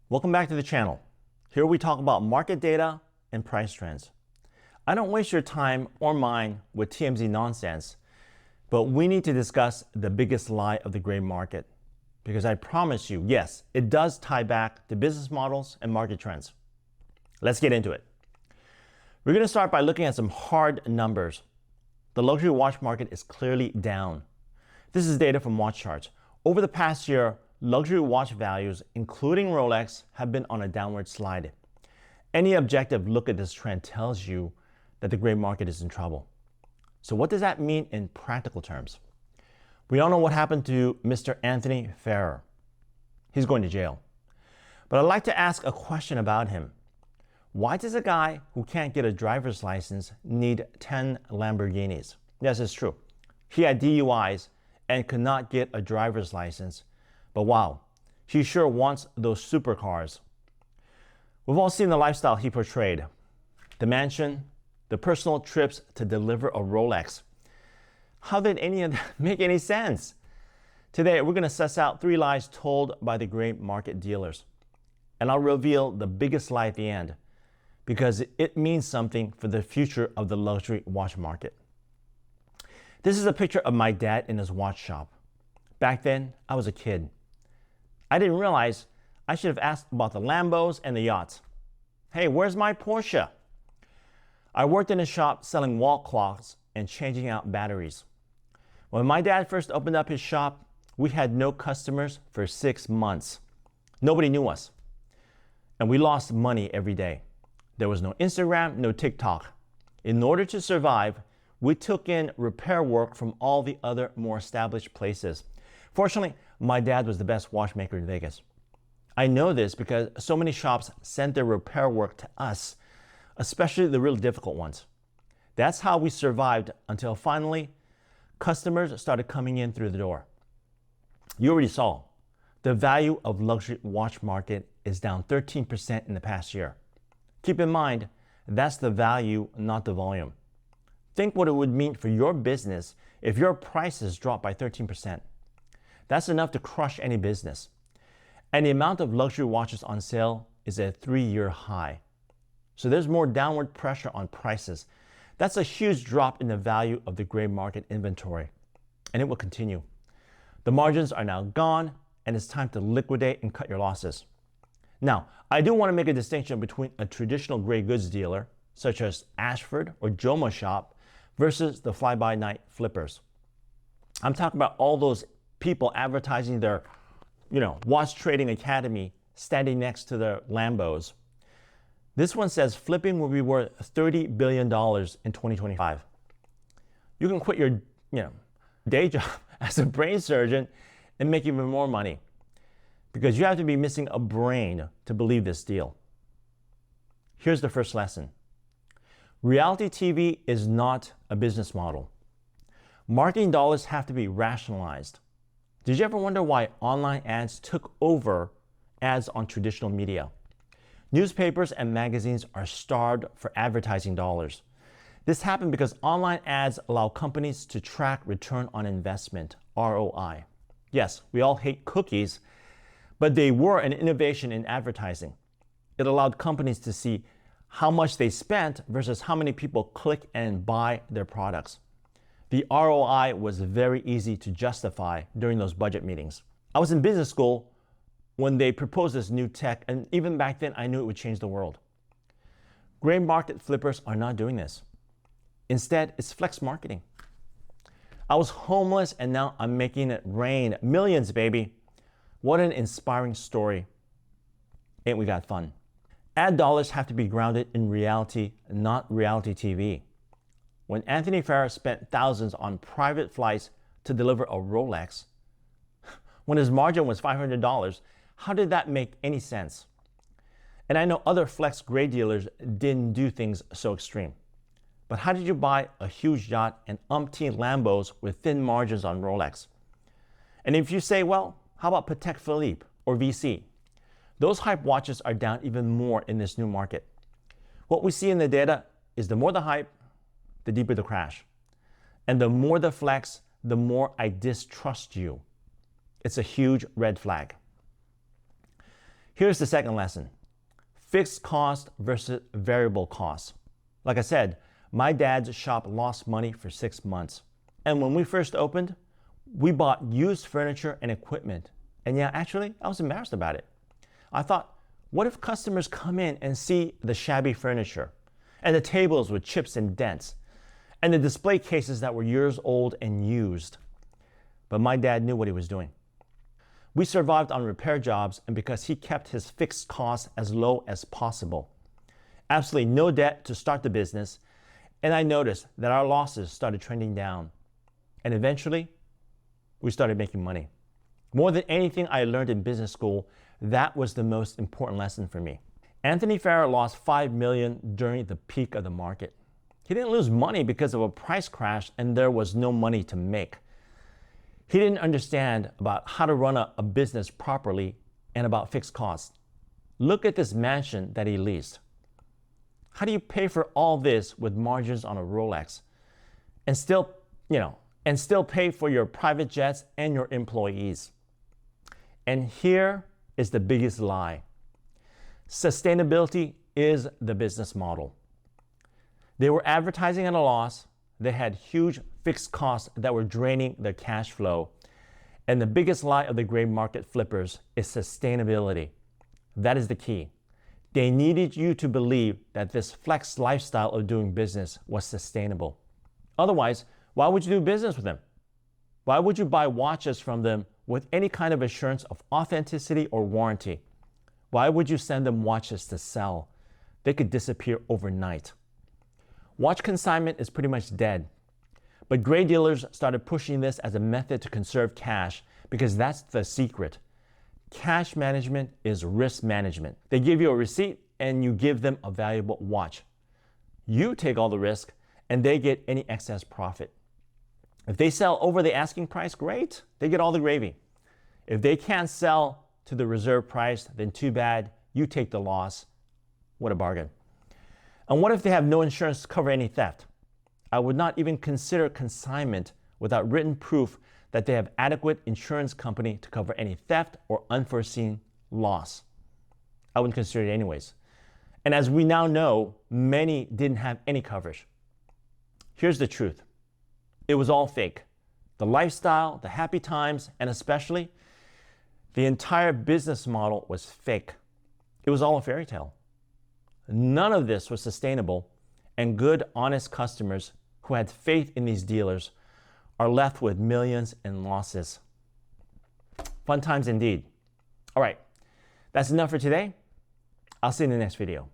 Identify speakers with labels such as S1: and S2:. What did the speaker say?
S1: Welcome back to the channel. Here we talk about market data and price trends. I don't waste your time or mine with TMZ nonsense, but we need to discuss the biggest lie of the gray market. Because I promise you, yes, it does tie back to business models and market trends. Let's get into it. We're going to start by looking at some hard numbers. The luxury watch market is clearly down. This is data from Watch Charts. Over the past year, luxury watch values, including Rolex, have been on a downward slide. Any objective look at this trend tells you that the gray market is in trouble. So what does that mean in practical terms? We all know what happened to Mr. Anthony Ferrer. He's going to jail. But I'd like to ask a question about him. Why does a guy who can't get a driver's license need 10 Lamborghinis? Yes, it's true. He had DUIs and could not get a driver's license. But wow, he sure wants those supercars. We've all seen the lifestyle he portrayed. The mansion, the personal trips to deliver a Rolex. How did any of that make any sense? Today, we're going to suss out 3 lies told by the gray market dealers. And I'll reveal the biggest lie at the end, because it means something for the future of the luxury watch market. This is a picture of my dad in his watch shop. Back then, I was a kid. I didn't realize I should have asked about the Lambos and the yachts. Hey, where's my Porsche? I worked in a shop selling wall clocks and changing out batteries. When my dad first opened up his shop, we had no customers for 6 months. Nobody knew us. And we lost money every day. There was no Instagram, no TikTok. In order to survive, we took in repair work from all the other more established places. Fortunately, my dad was the best watchmaker in Vegas. I know this because so many shops sent their repair work to us, especially the real difficult ones. That's how we survived until finally customers started coming in through the door. You already saw the value of luxury watch market is down 13% in the past year. Keep in mind, that's the value, not the volume. Think what it would mean for your business if your prices drop by 13%. That's enough to crush any business. And the amount of luxury watches on sale is at a 3-year high. So there's more downward pressure on prices. That's a huge drop in the value of the gray market inventory. And it will continue. The margins are now gone, and it's time to liquidate and cut your losses. Now, I do want to make a distinction between a traditional gray goods dealer, such as Ashford or Joma Shop, versus the fly-by-night flippers. I'm talking about all those people advertising their, watch trading academy standing next to their Lambos. This one says flipping will be worth $30 billion in 2025. You can quit your, day job as a brain surgeon and make even more money, because you have to be missing a brain to believe this deal. Here's the first lesson. Reality TV is not a business model. Marketing dollars have to be rationalized. Did you ever wonder why online ads took over ads on traditional media? Newspapers and magazines are starved for advertising dollars. This happened because online ads allow companies to track return on investment, ROI. Yes, we all hate cookies, but they were an innovation in advertising. It allowed companies to see how much they spent versus how many people click and buy their products. The ROI was very easy to justify during those budget meetings. I was in business school when they proposed this new tech, and even back then I knew it would change the world. Gray market flippers are not doing this. Instead, it's flex marketing. I was homeless and now I'm making it rain. Millions, baby. What an inspiring story. Ain't we got fun? Ad dollars have to be grounded in reality, not reality TV. When Anthony Ferrer spent thousands on private flights to deliver a Rolex, when his margin was $500, how did that make any sense? And I know other flex gray dealers didn't do things so extreme. But how did you buy a huge yacht and umpteen Lambos with thin margins on Rolex? And if you say, well, how about Patek Philippe or VC? Those hype watches are down even more in this new market. What we see in the data is the more the hype, the deeper the crash. And the more the flex, the more I distrust you. It's a huge red flag. Here's the second lesson. Fixed cost versus variable cost. Like I said, my dad's shop lost money for 6 months. And when we first opened, we bought used furniture and equipment. And yeah, actually, I was embarrassed about it. I thought, what if customers come in and see the shabby furniture, and the tables with chips and dents, and the display cases that were years old and used? But my dad knew what he was doing. We survived on repair jobs, and because he kept his fixed costs as low as possible. Absolutely no debt to start the business, and I noticed that our losses started trending down. And eventually, we started making money. More than anything I learned in business school, that was the most important lesson for me. Anthony Farrer lost $5 million during the peak of the market. He didn't lose money because of a price crash and there was no money to make. He didn't understand about how to run a business properly and about fixed costs. Look at this mansion that he leased. How do you pay for all this with margins on a Rolex and still pay for your private jets and your employees? And here is the biggest lie. Sustainability is the business model. They were advertising at a loss. They had huge fixed costs that were draining their cash flow. And the biggest lie of the gray market flippers is sustainability. That is the key. They needed you to believe that this flex lifestyle of doing business was sustainable. Otherwise, why would you do business with them? Why would you buy watches from them with any kind of assurance of authenticity or warranty? Why would you send them watches to sell? They could disappear overnight. Watch consignment is pretty much dead. But gray dealers started pushing this as a method to conserve cash because that's the secret. Cash management is risk management. They give you a receipt and you give them a valuable watch. You take all the risk and they get any excess profit. If they sell over the asking price, great, they get all the gravy. If they can't sell to the reserve price, then too bad, you take the loss. What a bargain. And what if they have no insurance to cover any theft? I would not even consider consignment without written proof that they have adequate insurance company to cover any theft or unforeseen loss. I wouldn't consider it anyways. And as we now know, many didn't have any coverage. Here's the truth. It was all fake. The lifestyle, the happy times, and especially the entire business model was fake. It was all a fairy tale. None of this was sustainable, and good, honest customers who had faith in these dealers are left with millions in losses. Fun times indeed. All right, that's enough for today. I'll see you in the next video.